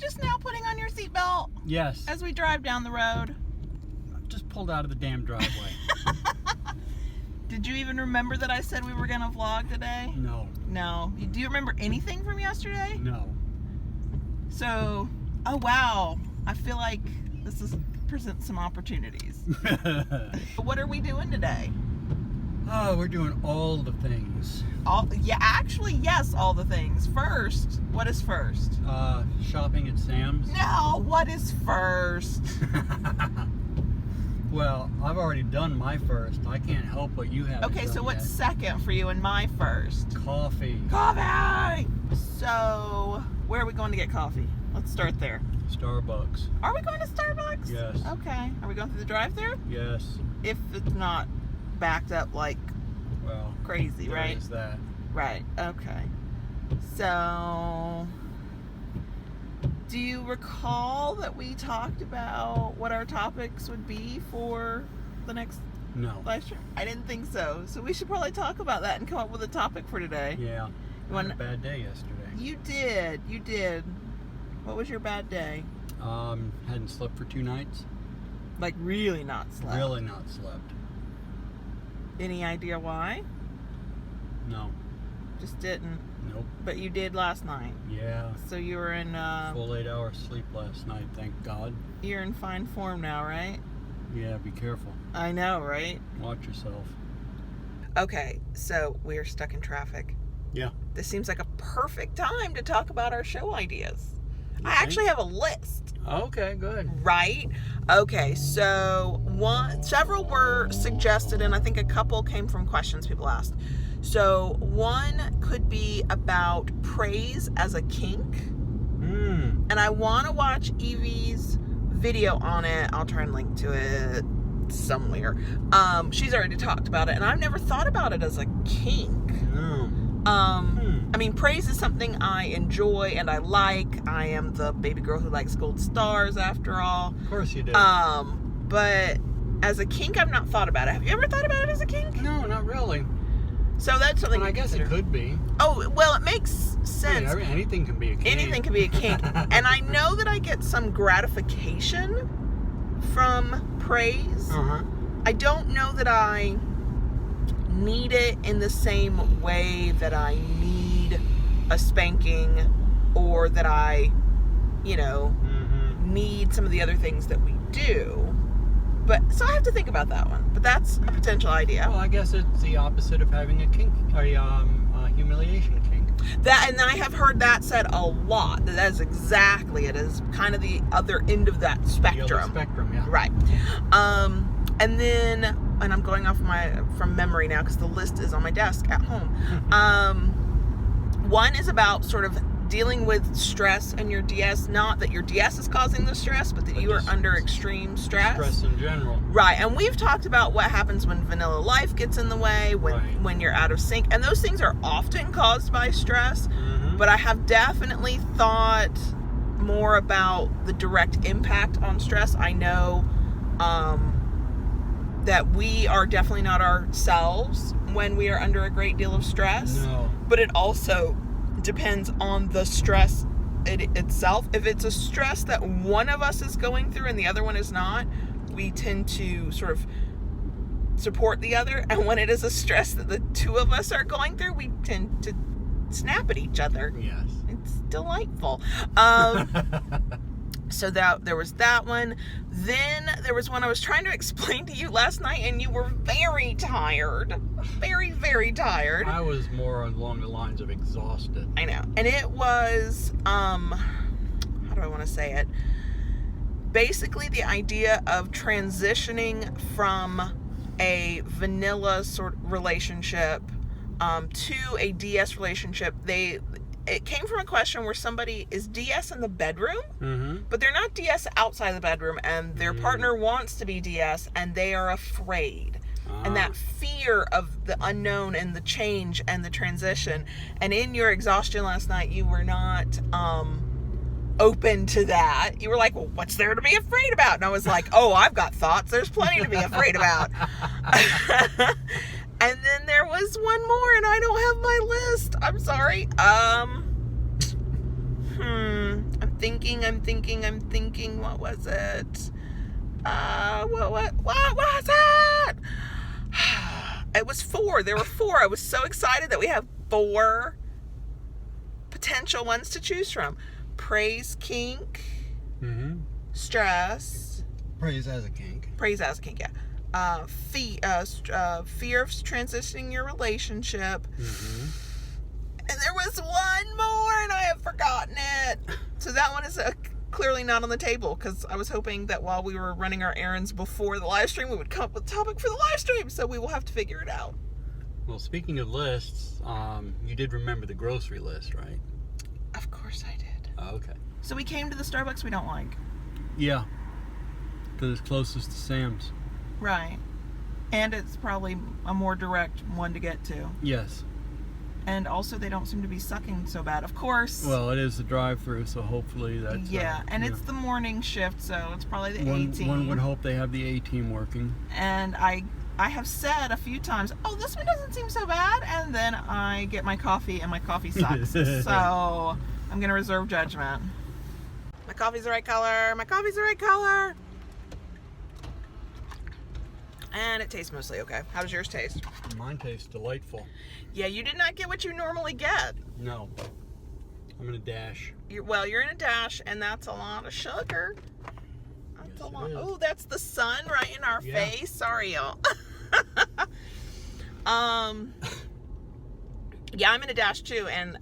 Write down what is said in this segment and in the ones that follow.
just now putting on your seatbelt? Yes. As we drive down the road? I just pulled out of the damn driveway. Did you even remember that I said we were going to vlog today? No. No. Do you remember anything from yesterday? No. So, oh wow. I feel like this presents some opportunities. What are we doing today? Oh, we're doing all the things. Actually, yes, all the things. First, what is first? Shopping at Sam's. No, what is first? Well, I've already done my first. I can't help what you have. Okay, so what's second for you and my first? Coffee. Coffee! So, where are we going to get coffee? Let's start there. Starbucks. Are we going to Starbucks? Yes. Okay. Are we going through the drive-thru? Yes. If it's not backed up like crazy, there right? is that. Right. Okay. So, do you recall that we talked about what our topics would be for the next live stream? I didn't think so. So we should probably talk about that and come up with a topic for today. Yeah. I had a bad day yesterday. You did. You did. What was your bad day? Hadn't slept for 2 nights. Like really not slept? Really not slept. Any idea why? No. Just didn't. Nope. But you did last night. Yeah. So you were in full 8 hours sleep last night, thank God. You're in fine form now, right? Yeah, be careful. I know, right? Watch yourself. Okay, so we're stuck in traffic. Yeah. This seems like a perfect time to talk about our show ideas. You I think? actually have a list. Okay, good. Right? Okay, so several were suggested, and I think a couple came from questions people asked. So one could be about praise as a kink. And I want to watch Evie's video on it. I'll try and link to it somewhere. She's already talked about it, and I've never thought about it as a kink. No. I mean, praise is something I enjoy and I like. I am the baby girl who likes gold stars, after all. Of course you do. But as a kink, I've not thought about it. Have you ever thought about it as a kink? No, not really. So that's something. And I guess it could be. Oh, well, it makes sense. Yeah, anything can be a kink. Anything can be a kink. And I know that I get some gratification from praise. I don't know that I need it in the same way that I need a spanking, or that I, need some of the other things that we do. But so I have to think about that one. But that's a potential idea. Well, I guess it's the opposite of having a kink, a humiliation kink. That, and I have heard that said a lot. That is exactly it. Is kind of the other end of that spectrum. The other spectrum, yeah. Right. And then, and I'm going off from memory now because the list is on my desk at home. One is about sort of dealing with stress and your DS. Not that your DS is causing the stress, but that you are under extreme stress. Stress in general. Right. And we've talked about what happens when vanilla life gets in the way, when you're out of sync. And those things are often caused by stress. But I have definitely thought more about the direct impact on stress. I know that we are definitely not ourselves when we are under a great deal of stress. No. But it also depends on the stress itself. If it's a stress that one of us is going through and the other one is not, we tend to sort of support the other. And when it is a stress that the two of us are going through, we tend to snap at each other. Yes. It's delightful. So that there was that one. Then there was one I was trying to explain to you last night, and you were very tired. Very, very tired. I was more along the lines of exhausted. I know. And it was, how do I want to say it? Basically the idea of transitioning from a vanilla sort of relationship to a DS relationship. It came from a question where somebody is DS in the bedroom, but they're not DS outside the bedroom, and their partner wants to be DS, and they are afraid. And that fear of the unknown and the change and the transition. And in your exhaustion last night, you were not open to that. You were like, well, what's there to be afraid about? And I was like, oh, I've got thoughts. There's plenty to be afraid about. And then there was one more, and I don't have my list. I'm sorry. I'm thinking. What was it? What was it? It was 4. There were 4. I was so excited that we have 4 potential ones to choose from. Praise kink. Mm-hmm. Stress. Praise as a kink. Praise as a kink, yeah. Fear of transitioning your relationship. Mm-hmm. And there was one more, and I have forgotten it. So that one is clearly not on the table, because I was hoping that while we were running our errands before the live stream, we would come up with a topic for the live stream. So we will have to figure it out. Well, speaking of lists, you did remember the grocery list, right? Of course I did. Oh, okay. So we came to the Starbucks we don't like. Yeah. Because it's closest to Sam's. Right. And it's probably a more direct one to get to. Yes. And also they don't seem to be sucking so bad. Of course. Well, it is the drive-through, so hopefully that's... Yeah, and it's the morning shift, so it's probably the A-team. One would hope they have the A-team working. And I have said a few times, oh, this one doesn't seem so bad, and then I get my coffee, and my coffee sucks. So I'm going to reserve judgment. My coffee's the right color. My coffee's the right color. And it tastes mostly okay. How does yours taste? Mine tastes delightful. Yeah, you did not get what you normally get. No. I'm in a dash. You're in a dash, and that's a lot of sugar. That's Yes, a lot. it is. Oh, that's the sun right in our face. Sorry, y'all. Yeah, I'm in a dash too, and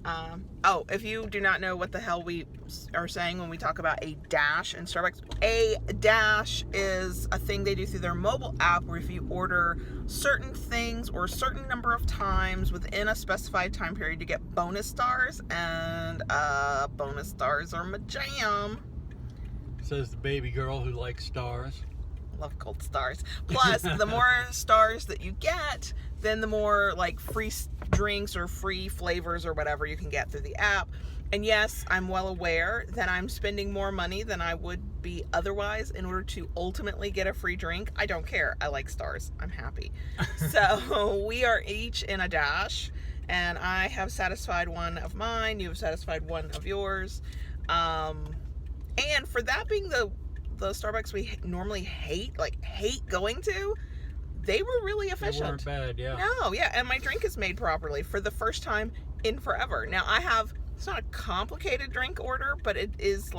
if you do not know what the hell we are saying when we talk about a dash in Starbucks, a dash is a thing they do through their mobile app where if you order certain things or a certain number of times within a specified time period, you get bonus stars, and bonus stars are my jam. Says the baby girl who likes stars. Love gold stars. Plus, the more stars that you get, then the more like free drinks or free flavors or whatever you can get through the app. And yes, I'm well aware that I'm spending more money than I would be otherwise in order to ultimately get a free drink. I don't care. I like stars. I'm happy. So we are each in a dash, and I have satisfied one of mine. You have satisfied one of yours. And for that being the Starbucks we normally hate going to, they were really efficient. They weren't bad, yeah. No, yeah, and my drink is made properly for the first time in forever. Now it's not a complicated drink order, but it is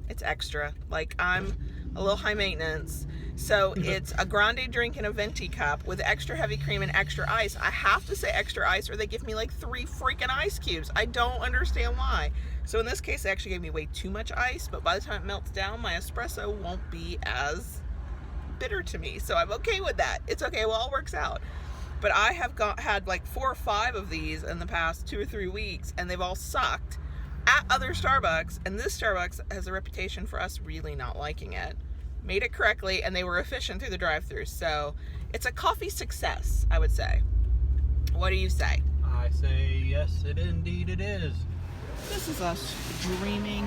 it's extra. Like, I'm a little high maintenance. So it's a grande drink in a venti cup with extra heavy cream and extra ice. I have to say extra ice or they give me 3 freaking ice cubes. I don't understand why. So in this case, they actually gave me way too much ice, but by the time it melts down, my espresso won't be as bitter to me. So I'm okay with that. It's okay. Well, it all works out. But I have had 4 or 5 of these in the past 2 or 3 weeks, and they've all sucked at other Starbucks. And this Starbucks has a reputation for us really not liking it. Made it correctly, and they were efficient through the drive-thru. So it's a coffee success, I would say. What do you say? I say yes, indeed it is. This is us dreaming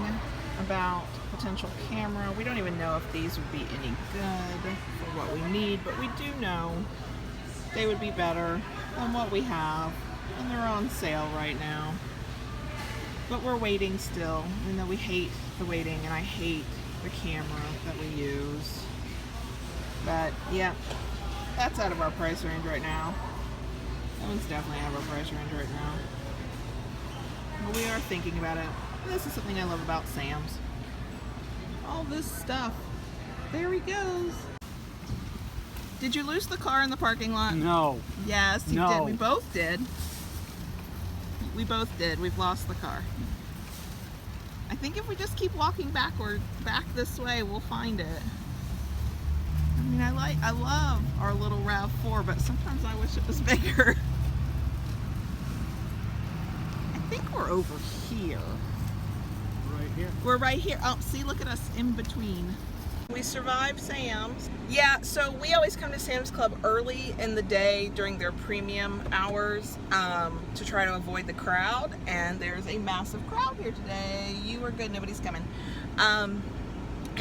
about potential camera. We don't even know if these would be any good for what we need, but we do know they would be better than what we have, and they're on sale right now. But we're waiting still, even though we hate the waiting, and I hate the camera that we use. But yeah, that's out of our price range right now. That one's definitely out of our price range right now. But we are thinking about it. This is something I love about Sam's. All this stuff. There he goes. Did you lose the car in the parking lot? No. Yes, you No. did. We both did. We both did. We've lost the car. I think if we just keep walking back this way, we'll find it. I mean, I love our little RAV4, but sometimes I wish it was bigger. I think we're over here. Right here. We're right here. Oh, see, look at us in between. We survived Sam's. Yeah, so we always come to Sam's Club early in the day during their premium hours to try to avoid the crowd. And there's a massive crowd here today. You were good, nobody's coming. And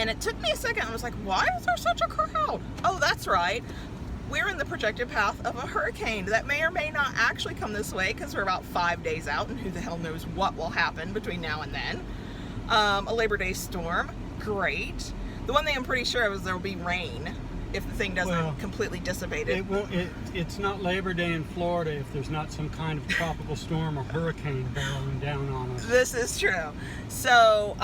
it took me a second. I was like, why is there such a crowd? Oh, that's right. We're in the projected path of a hurricane that may or may not actually come this way because we're about 5 days out, and who the hell knows what will happen between now and then. A Labor Day storm, great. The one thing I'm pretty sure of is there will be rain if the thing doesn't completely dissipate it. It's not Labor Day in Florida if there's not some kind of tropical storm or hurricane barreling down on us. This is true. So,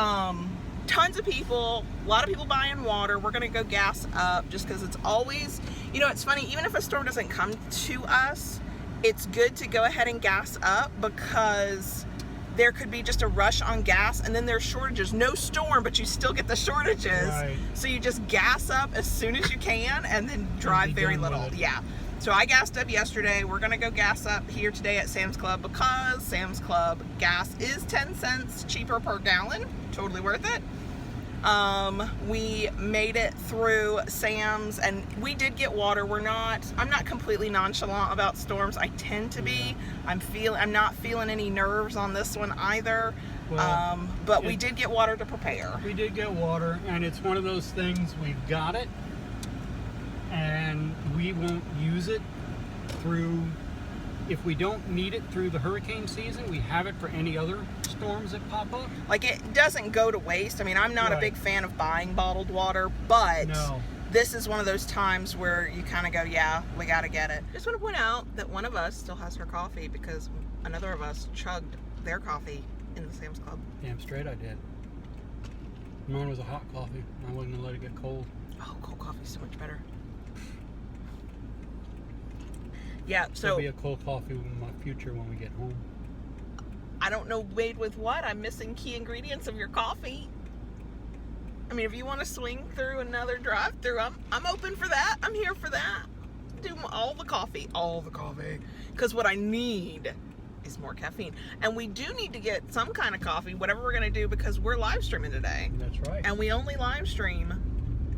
tons of people, a lot of people buying water. We're gonna go gas up just because it's always, you know, it's funny, even if a storm doesn't come to us, it's good to go ahead and gas up because there could be just a rush on gas and then there's shortages. No storm, but you still get the shortages. Right. So you just gas up as soon as you can and then drive very little. Yeah. So I gassed up yesterday. We're gonna go gas up here today at Sam's Club because Sam's Club gas is 10 cents cheaper per gallon. Totally worth it. We made it through Sam's and we did get water. I'm not completely nonchalant about storms. I tend to be. I'm not feeling any nerves on this one either. Well, but we did get water to prepare. We did get water, and it's one of those things, we've got it, and we won't use it through, if we don't need it through the hurricane season, we have it for any other storms that pop up. Like, it doesn't go to waste. I mean, I'm not a big fan of buying bottled water, but this is one of those times where you kind of go, yeah, we got to get it. Just want to point out that one of us still has her coffee because another of us chugged their coffee in the Sam's Club. Damn straight I did. Mine was a hot coffee. I wasn't going to let it get cold. Oh, cold coffee's so much better. Yeah, so there'll be a cold coffee in my future when we get home. I don't know made with what. I'm missing key ingredients of your coffee. I mean, if you want to swing through another drive-through, I'm open for that. I'm here for that. Do all the coffee. Because what I need is more caffeine. And we do need to get some kind of coffee, whatever we're going to do, because we're live streaming today. That's right. And we only live stream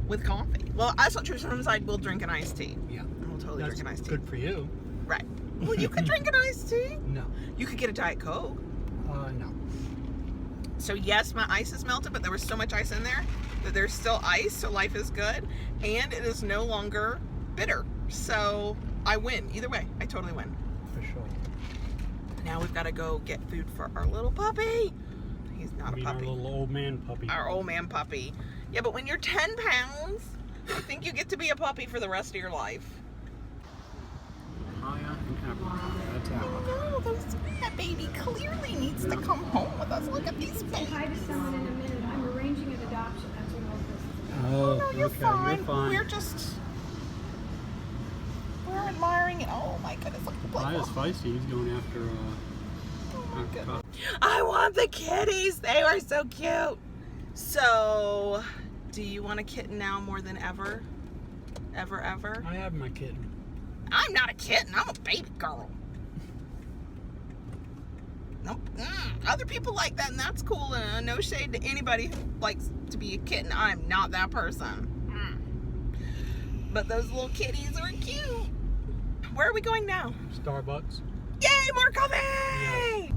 with coffee. Well, that's not true. Sometimes I will drink an iced tea. Yeah. We'll totally drink an iced tea. Good for you. Right. Well, you could drink an iced tea. No. You could get a Diet Coke. No. So yes, my ice is melted, but there was so much ice in there that there's still ice, so life is good. And it is no longer bitter. So I win. Either way, I totally win. For sure. Now we've got to go get food for our little puppy. He's not a puppy. Our little old man puppy. Our old man puppy. Yeah, but when you're 10 pounds, I think you get to be a puppy for the rest of your life. Oh, that baby clearly needs to come home with us. Look at these babies. Hi to someone in a minute. I'm arranging an adoption. That's what Oh, all this is. No, you're okay, fine. you're fine. We're admiring it. Oh my goodness, look at the Ty is playful. feisty. He's going after Oh my goodness. I want the kitties. They are so cute. So, do you want a kitten now more than ever? Ever? I have my kitten. I'm not a kitten. I'm a baby girl. Nope. Other people like that, and that's cool. No shade to anybody who likes to be a kitten. I'm not that person. But those little kitties are cute. Where are we going now? Starbucks. Yay, more coffee! Yes.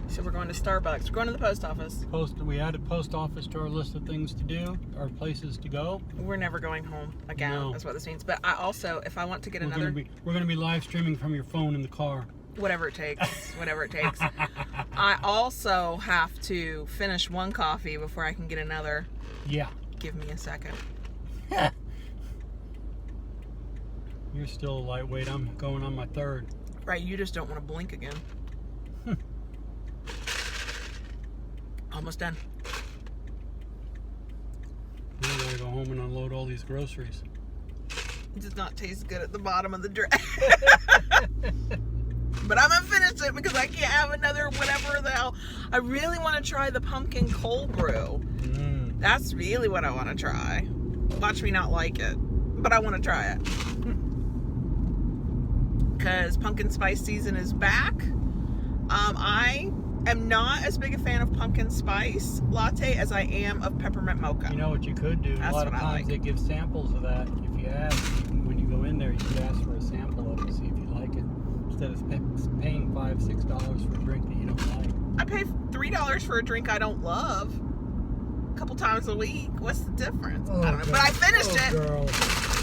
So we're going to Starbucks. We're going to the post office. We added post office to our list of things to do, or places to go. We're never going home again. No. That's what this means. But I also, if I want to get another, We're gonna be live streaming from your phone in the car. whatever it takes, I also have to finish one coffee before I can get another. Yeah. Give me a second. You're still a lightweight. I'm going on my third. Right, you just don't want to blink again. Almost done. Now I gotta go home and unload all these groceries. It does not taste good at the bottom of the dress. But I'm gonna finish it because I can't have another whatever the hell. I really want to try the pumpkin cold brew. That's really what I want to try. Watch me not like it, but I want to try it. Because pumpkin spice season is back. I am not as big a fan of pumpkin spice latte as I am of peppermint mocha. You know what you could do? That's a lot of what I times like. they give samples of that. If you ask, when you go in there, you could ask for a sample of it to see if you like it. Instead of paying $5, $6 for a drink that you don't like. I pay $3 for a drink I don't love a couple times a week. What's the difference? I don't know. But I finished it. Girl.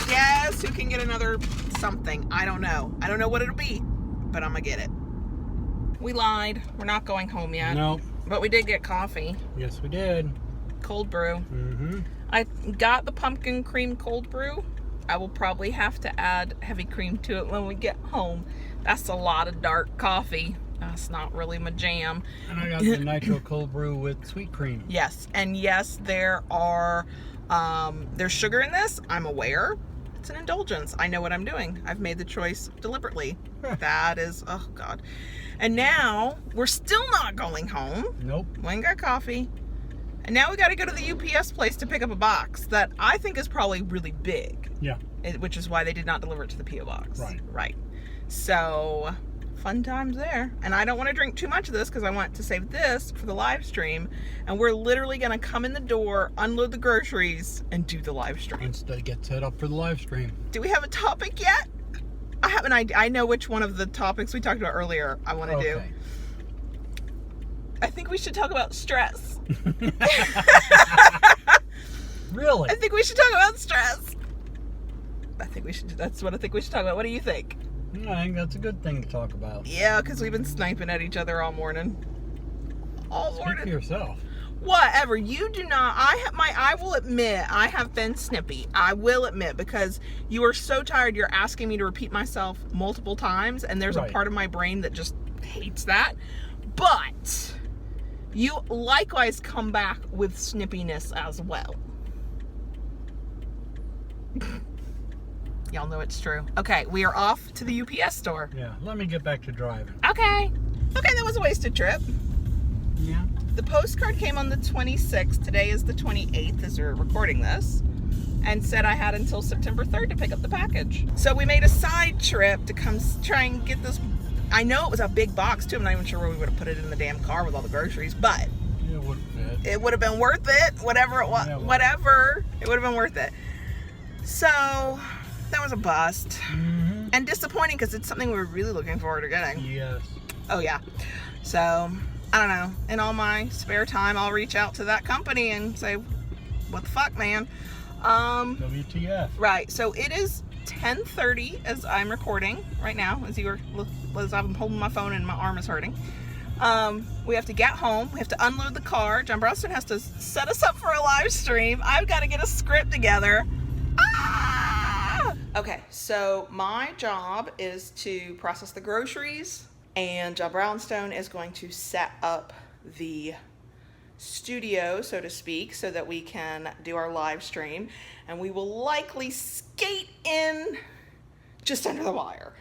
Yes, who can get another something? I don't know. I don't know what it'll be, but I'm gonna get it. we lied. We're not going home yet. Nope. But we did get coffee. Yes, we did. Cold brew. Mm-hmm. I got the pumpkin cream cold brew. I will probably have to add heavy cream to it when we get home. That's a lot of dark coffee. That's not really my jam. And I got the nitro cold brew with sweet cream. Yes, and yes, there are there's sugar in this. I'm aware. It's an indulgence. I know what I'm doing. I've made the choice deliberately. That is, oh God. And now we're still not going home. Nope. We ain't got coffee. And now we got to go to the UPS place to pick up a box that I think is probably really big. Yeah. Which is why they did not deliver it to the P.O. box. Right. Right. So, fun times there. And I don't want to drink too much of this because I want to save this for the live stream. And we're literally going to come in the door, unload the groceries, and do the live stream. Instead, get set up for the live stream. Do we have a topic yet? I have an idea. I know which one of the topics we talked about earlier I want to do. I think we should talk about stress. Really? I think we should talk about stress. That's what I think we should talk about. What do you think? I think that's a good thing to talk about. Yeah, because we've been sniping at each other all morning. All Speak morning. for yourself. Whatever. You do not. I will admit, I have been snippy. I will admit, because you are so tired, you're asking me to repeat myself multiple times, and there's a part of my brain that just hates that. But you likewise come back with snippiness as well. Y'all know it's true. Okay, we are off to the UPS store. Yeah, let me get back to driving. Okay, that was a wasted trip. Yeah. The postcard came on the 26th. Today is the 28th as we're recording this. And said I had until September 3rd to pick up the package. So we made a side trip to come try and get this. I know it was a big box too. I'm not even sure where we would have put it in the damn car with all the groceries, but it would have been worth it. Whatever it was, it would have been worth it. So that was a bust. Mm-hmm. And disappointing because it's something we were really looking forward to getting. Yes. Oh yeah. So I don't know. In all my spare time, I'll reach out to that company and say, "What the fuck, man?" WTF. Right. So it is 10:30 as I'm recording right now. As I'm holding my phone and my arm is hurting. We have to get home. We have to unload the car. John Browston has to set us up for a live stream. I've got to get a script together. Ah! Okay, so my job is to process the groceries, and John Brownstone is going to set up the studio, so to speak, so that we can do our live stream, and we will likely skate in just under the wire.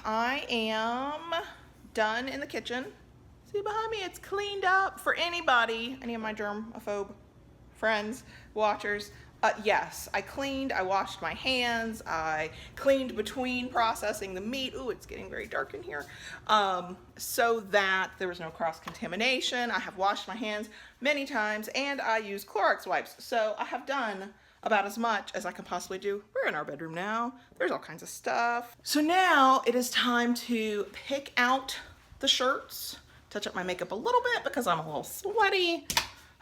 I am done in the kitchen. See behind me, it's cleaned up. For anybody, any of my germaphobe friends, watchers, yes, I cleaned, I washed my hands, I cleaned between processing the meat. Ooh, it's getting very dark in here. So that there was no cross-contamination. I have washed my hands many times, and I use Clorox wipes. So I have done about as much as I can possibly do. We're in our bedroom now. There's all kinds of stuff. So now it is time to pick out the shirts, touch up my makeup a little bit because I'm a little sweaty.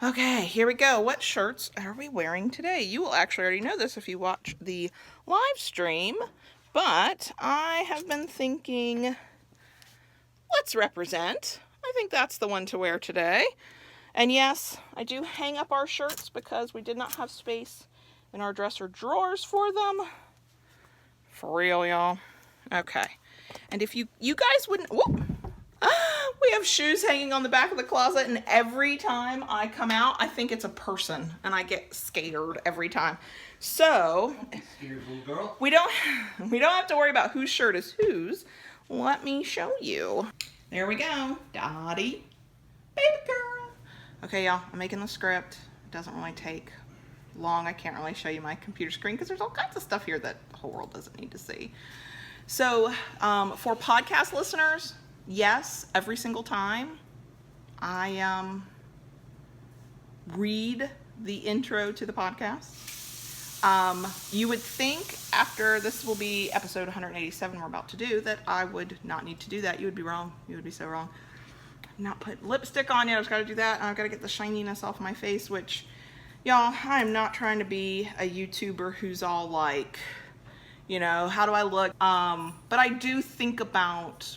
Okay, here we go. What shirts are we wearing today? You will actually already know this if you watch the live stream, but I have been thinking, let's represent. I think that's the one to wear today. And yes, I do hang up our shirts because we did not have space in our dresser drawers for them. For real, y'all. Okay. And if you guys wouldn't, whoop, we have shoes hanging on the back of the closet, and every time I come out, I think it's a person, and I get scared every time. So, Scared little girl. we don't have to worry about whose shirt is whose. Let me show you. There we go. Dottie. Baby girl. Okay, y'all, I'm making the script. It doesn't really take long. I can't really show you my computer screen because there's all kinds of stuff here that the whole world doesn't need to see. So for podcast listeners, yes, every single time I read the intro to the podcast. You would think after this will be episode 187 we're about to do that I would not need to do that. You would be wrong. You would be so wrong. I'm not putting lipstick on yet. I just got to do that. And I've got to get the shininess off my face, which, y'all, I'm not trying to be a YouTuber who's all like, you know, how do I look? But I do think about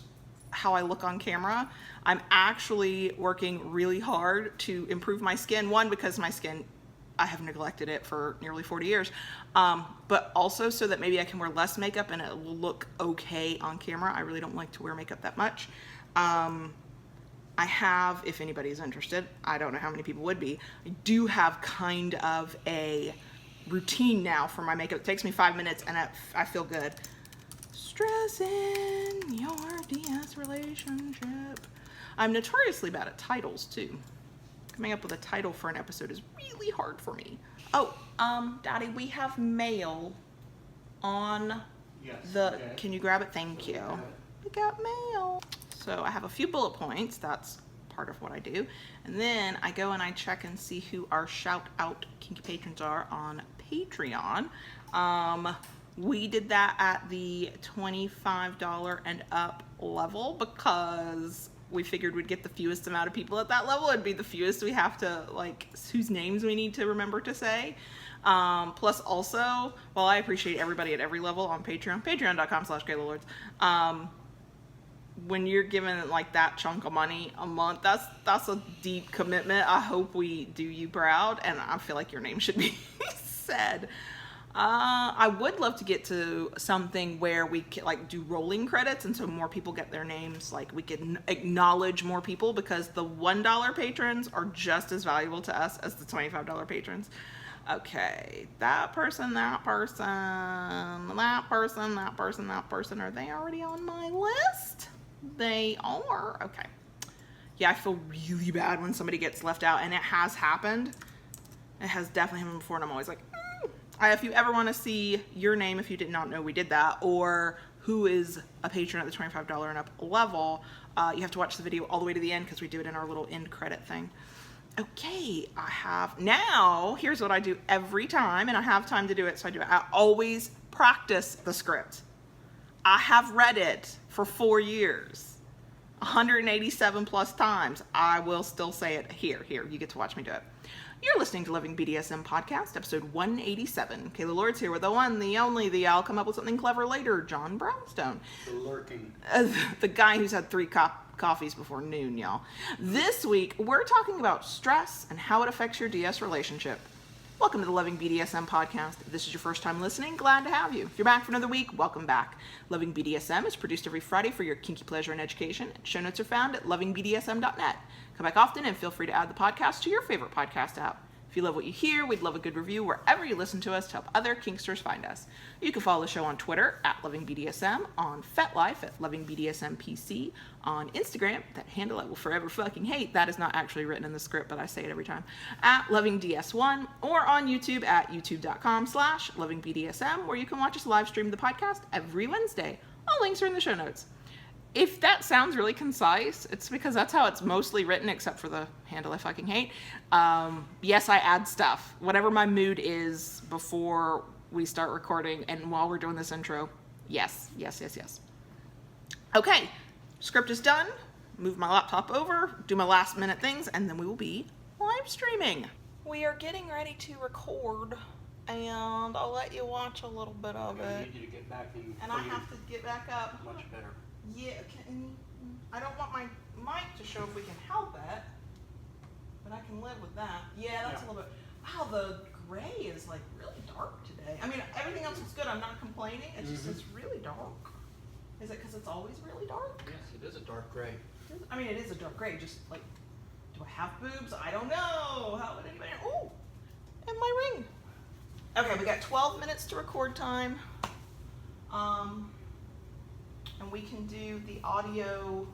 how I look on camera. I'm actually working really hard to improve my skin. One, because my skin, I have neglected it for nearly 40 years. But also so that maybe I can wear less makeup and it will look okay on camera. I really don't like to wear makeup that much. I have, if anybody's interested, I don't know how many people would be, I do have kind of a routine now for my makeup. It takes me 5 minutes and I feel good. Stressing your DS relationship. I'm notoriously bad at titles too. Coming up with a title for an episode is really hard for me. Oh, Daddy, we have mail on the, can you grab it? Thank you. We got mail. So I have a few bullet points. That's part of what I do. And then I go and I check and see who our shout out kinky patrons are on Patreon. We did that at the $25 and up level because we figured we'd get the fewest amount of people at that level. It'd be the fewest we have to, like, whose names we need to remember to say. Plus also, while I appreciate everybody at every level on Patreon, patreon.com/GayLords, when you're given like that chunk of money a month, that's a deep commitment. I hope we do you proud, and I feel like your name should be said. I would love to get to something where we can like do rolling credits, and so more people get their names. Like we can acknowledge more people because the $1 patrons are just as valuable to us as the $25 patrons. Okay, that person, that person, that person, that person, that person. Are they already on my list? They are. Okay. Yeah, I feel really bad when somebody gets left out, and it has happened. It has definitely happened before, and I'm always like, if you ever want to see your name, if you did not know we did that, or who is a patron at the $25 and up level, you have to watch the video all the way to the end because we do it in our little end credit thing. Okay, now, here's what I do every time, and I have time to do it, so I do it. I always practice the script. I have read it for 4 years, 187 plus times. I will still say it here, you get to watch me do it. You're listening to Living BDSM Podcast, episode 187. Kayla Lord's here with the one, the only, the I'll come up with something clever later, John Brownstone. The lurking. The guy who's had 3 coffees before noon, y'all. This week, we're talking about stress and how it affects your DS relationship. Welcome to the Loving BDSM Podcast. If this is your first time listening, glad to have you. If you're back for another week, welcome back. Loving BDSM is produced every Friday for your kinky pleasure and education. Show notes are found at lovingbdsm.net. Come back often and feel free to add the podcast to your favorite podcast app. If you love what you hear, we'd love a good review wherever you listen to us to help other kinksters find us. You can follow the show on Twitter at LovingBDSM, on FetLife at LovingBDSMPC, on Instagram, that handle I will forever fucking hate, that is not actually written in the script, but I say it every time, at LovingDS1, or on YouTube at youtube.com/LovingBDSM, where you can watch us live stream the podcast every Wednesday. All links are in the show notes. If that sounds really concise, it's because that's how it's mostly written, except for the handle I fucking hate. Yes, I add stuff. Whatever my mood is before we start recording and while we're doing this intro. Yes. Okay, script is done. Move my laptop over, do my last minute things, and then we will be live streaming. We are getting ready to record, and I'll let you watch a little bit of it. I need you to get back in. And I have to get back up. Much better. Yeah, I don't want my mic to show if we can help it, but I can live with that. Yeah, that's a little bit. Wow, the gray is like really dark today. I mean, everything else is good. I'm not complaining. It's just it's really dark. Is it because it's always really dark? Yes, it is a dark gray. I mean, it is a dark gray. Just like, do I have boobs? I don't know. How would anybody? Oh, and my ring. Okay, we got 12 minutes to record time. And we can do the audio,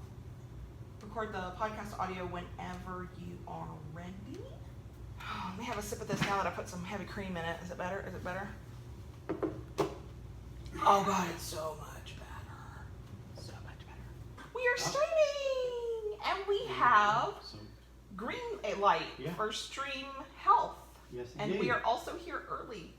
record the podcast audio whenever you are ready. Let me have a sip of this now that I put some heavy cream in it. Is it better? Is it better? Oh God, it's so much better. So much better. We are streaming, and we have So, green light Yeah. for stream health. yes, And indeed. we are also here early.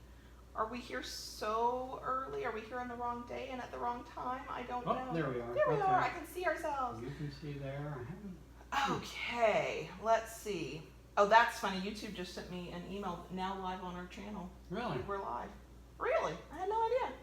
Are we here so early? Are we here on the wrong day and at the wrong time? I don't Oh, know. there we are. There we Okay. are. I can see ourselves. You can see there. I haven't. Okay, let's see. Oh, that's funny. YouTube just sent me an email now live on our channel. Really? We're live. Really? I had no idea.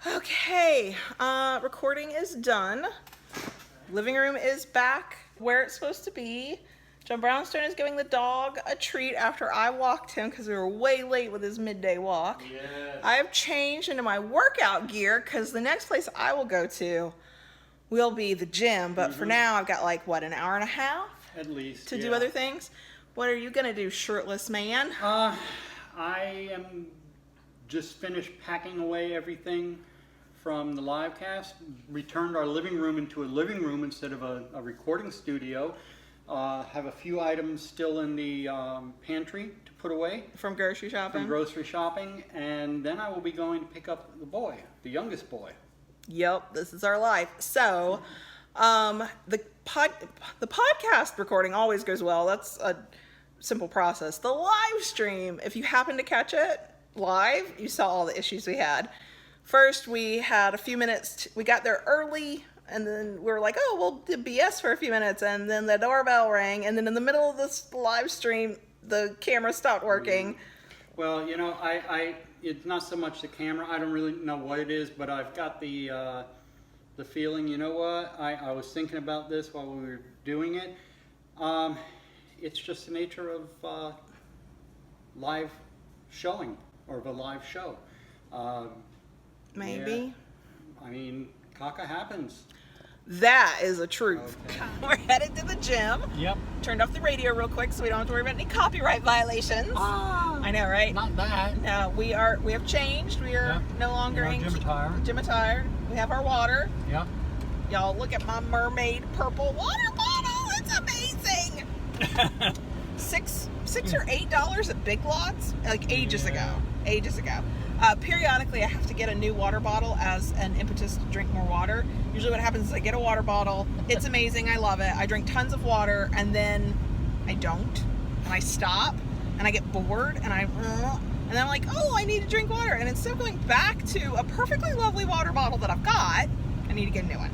Okay, recording is done. Living room is back where it's supposed to be. John Brownstone is giving the dog a treat after I walked him because we were way late with his midday walk. Yes. I have changed into my workout gear because the next place I will go to will be the gym. But for now, I've got like, what, an hour and a half At least. to do other things? What are you going to do, shirtless man? I am just finished packing away everything from the live cast. Returned our living room into a living room instead of a recording studio. Have a few items still in the pantry to put away From grocery shopping? from grocery shopping, and then I will be going to pick up the boy, the youngest boy. Yep, this is our life. So, the podcast recording always goes well. That's a simple process. The live stream, if you happen to catch it live, you saw all the issues we had. First, we had a few minutes. We got there early, and then we were like, "Oh, we'll do BS for a few minutes." And then the doorbell rang, and then in the middle of this live stream, the camera stopped working. Well, you know, it's not so much the camera. I don't really know what it is, but I've got the feeling. You know what? I was thinking about this while we were doing it. It's just the nature of live showing or of a live show. Maybe. Yeah. I mean, caca happens. That is a truth. Okay. We're headed to the gym. Yep. Turned off the radio real quick so we don't have to worry about any copyright violations. I know, right? Not that. No, we have changed. We are no longer in gym attire. gym attire. We have our water. Yep. Y'all look at my mermaid purple water bottle. It's amazing. $6 or $8 at Big Lots, like ages ago. Periodically, I have to get a new water bottle as an impetus to drink more water. Usually what happens is I get a water bottle. It's amazing. I love it. I drink tons of water, and then I don't. And I stop, and I get bored, and then I'm like, oh, I need to drink water. And instead of going back to a perfectly lovely water bottle that I've got, I need to get a new one.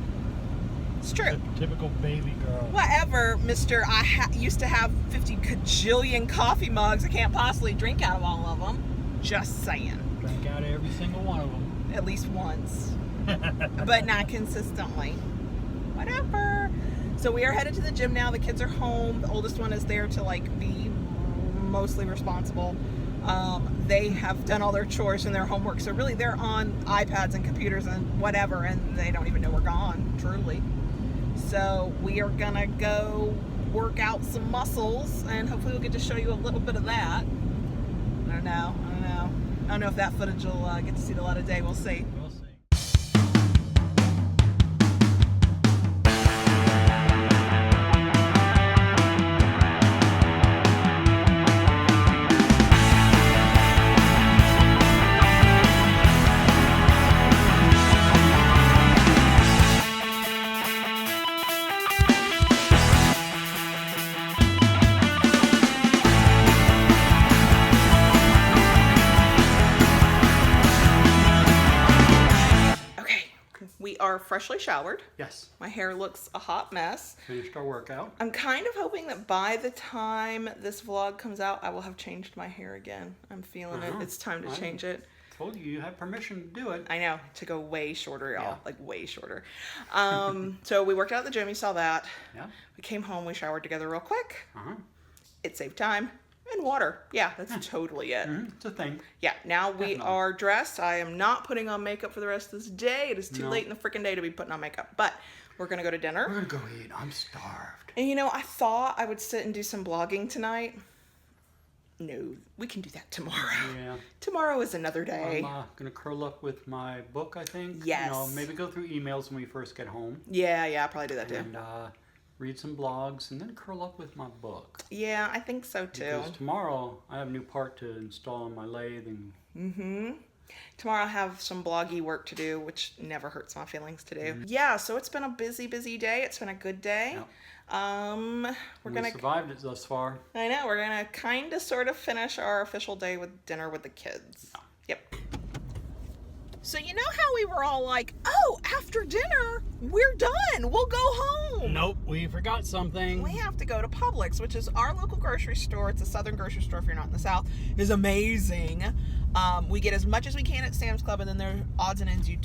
It's true. Typical baby girl. Whatever, mister. I used to have 50 kajillion coffee mugs. I can't possibly drink out of all of them. Just saying. Drank out of every single one of them. At least once. But not consistently. Whatever. So we are headed to the gym now. The kids are home. The oldest one is there to like be mostly responsible. They have done all their chores and their homework. So really they're on iPads and computers and whatever, and they don't even know we're gone, truly. So we are gonna go work out some muscles, and hopefully we'll get to show you a little bit of that. I don't know if that footage will get to see the light of day. We'll see. We'll see. We are freshly showered. Yes. My hair looks a hot mess. Finished our workout. I'm kind of hoping that by the time this vlog comes out, I will have changed my hair again. I'm feeling it. It's time to change it. Told you have permission to do it. I know, to go way shorter, y'all. Yeah. Like way shorter. So we worked out at the gym, you saw that. Yeah. We came home, we showered together real quick. Uh-huh. It saved time. And water. Yeah, that's totally it. It's a thing. Yeah, now we Definitely. are dressed. I am not putting on makeup for the rest of this day. It is too No. late in the freaking day to be putting on makeup. But we're going to go to dinner. We're gonna go eat. I'm starved. And you know, I thought I would sit and do some blogging tonight. No, we can do that tomorrow. Yeah. Tomorrow is another day. I'm gonna curl up with my book, I think. Yes. You know, maybe go through emails when we first get home. Yeah, I'll probably do that too. And read some blogs, and then curl up with my book. Yeah, I think so too. Because tomorrow I have a new part to install on my lathe, and Tomorrow I have some bloggy work to do, which never hurts my feelings to do. Yeah, so it's been a busy day. It's been a good day. Yep. We're we gonna. survived it thus far. I know we're gonna kind of sort of finish our official day with dinner with the kids. Yep. So you know how we were all like, "Oh, after dinner, we're done. We'll go home." Nope, we forgot something. We have to go to Publix, which is our local grocery store. It's a southern grocery store if you're not in the South. It's amazing. We get as much as we can at Sam's Club, and then there are odds and ends you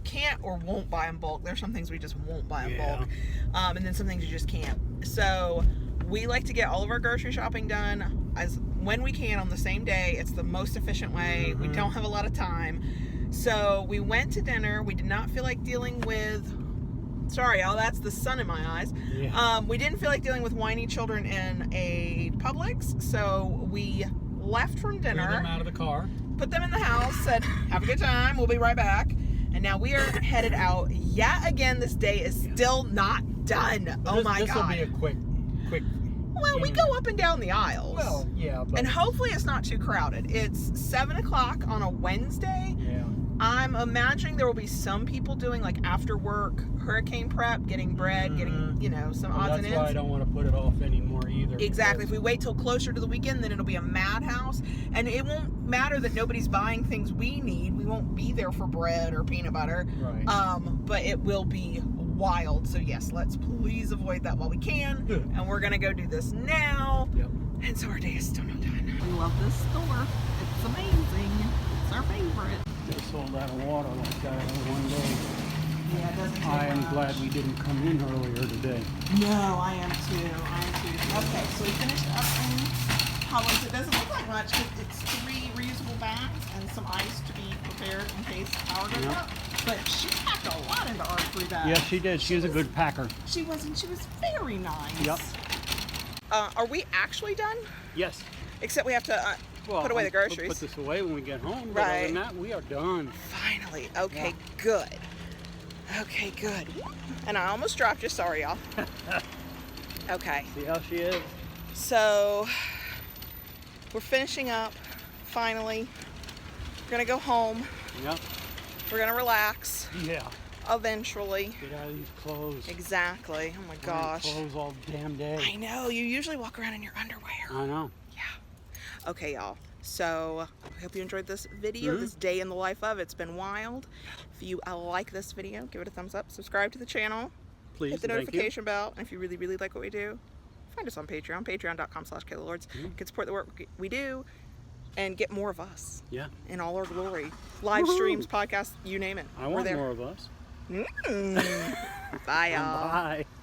can't or won't buy in bulk. There's some things we just won't buy in bulk, and then some things you just can't. So we like to get all of our grocery shopping done as when we can on the same day. It's the most efficient way. We don't have a lot of time. So we went to dinner. We did not feel like dealing with, sorry, y'all, that's the sun in my eyes. Yeah. We didn't feel like dealing with whiny children in a Publix, so we left from dinner, Threw them out of the car. put them in the house, said, have a good time, we'll be right back. And now we are headed out yet again. This day is still not done. Oh my This will God. be a quick. Well, we go up and down the aisles. Well, yeah, but And hopefully it's not too crowded. It's 7 o'clock on a Wednesday. yeah. I'm imagining there will be some people doing like after work hurricane prep, getting bread, getting, you know, some Well, odds and that's why I ends. don't want to put it off anymore either. Exactly. If we wait till closer to the weekend, then it'll be a madhouse. And it won't matter that nobody's buying things we need. We won't be there for bread or peanut butter. Right. But it will be wild. So yes, let's please avoid that while we can. Yeah. And we're gonna go do this now. Yep. And so our day is still not done. We love this store. It's amazing. It's our favorite. They sold out of water like that in one day. Yeah, it doesn't take I am much. glad we didn't come in earlier today. No, I am too. Okay, so we finished up in Publix. It doesn't look like much because it's 3 reusable bags and some ice to be prepared in case power goes Yep. out. But she packed a lot into our 3 bags. Yes, she did. She was a good packer. She was, and she was very nice. Yep. Are we actually done? Yes. Except we have to Well, put away the we'll groceries. put this away when we get home. But other Right. than that, we are done. Finally. Okay, Yeah. good. Okay, good. And I almost dropped you. Sorry, y'all. Okay. See how she is? So we're finishing up. Finally. We're going to go home. Yep. We're going to relax. Yeah. Eventually. Get out of these clothes. Exactly. Oh my We're in gosh. Clothes all damn day. I know. You usually walk around in your underwear. I know. Yeah. Okay, y'all. So I hope you enjoyed this video, this day in the life of. It's been wild. If you like this video, give it a thumbs up. Subscribe to the channel. Please. Hit the and thank you. notification bell. And if you really, really like what we do, find us on Patreon. Patreon.com/KaylaLords. You can support the work we do and get more of us Yeah. in all our glory. Live Woohoo. streams, podcasts, you name it. I We're want there. more of us. Bye, y'all. Bye.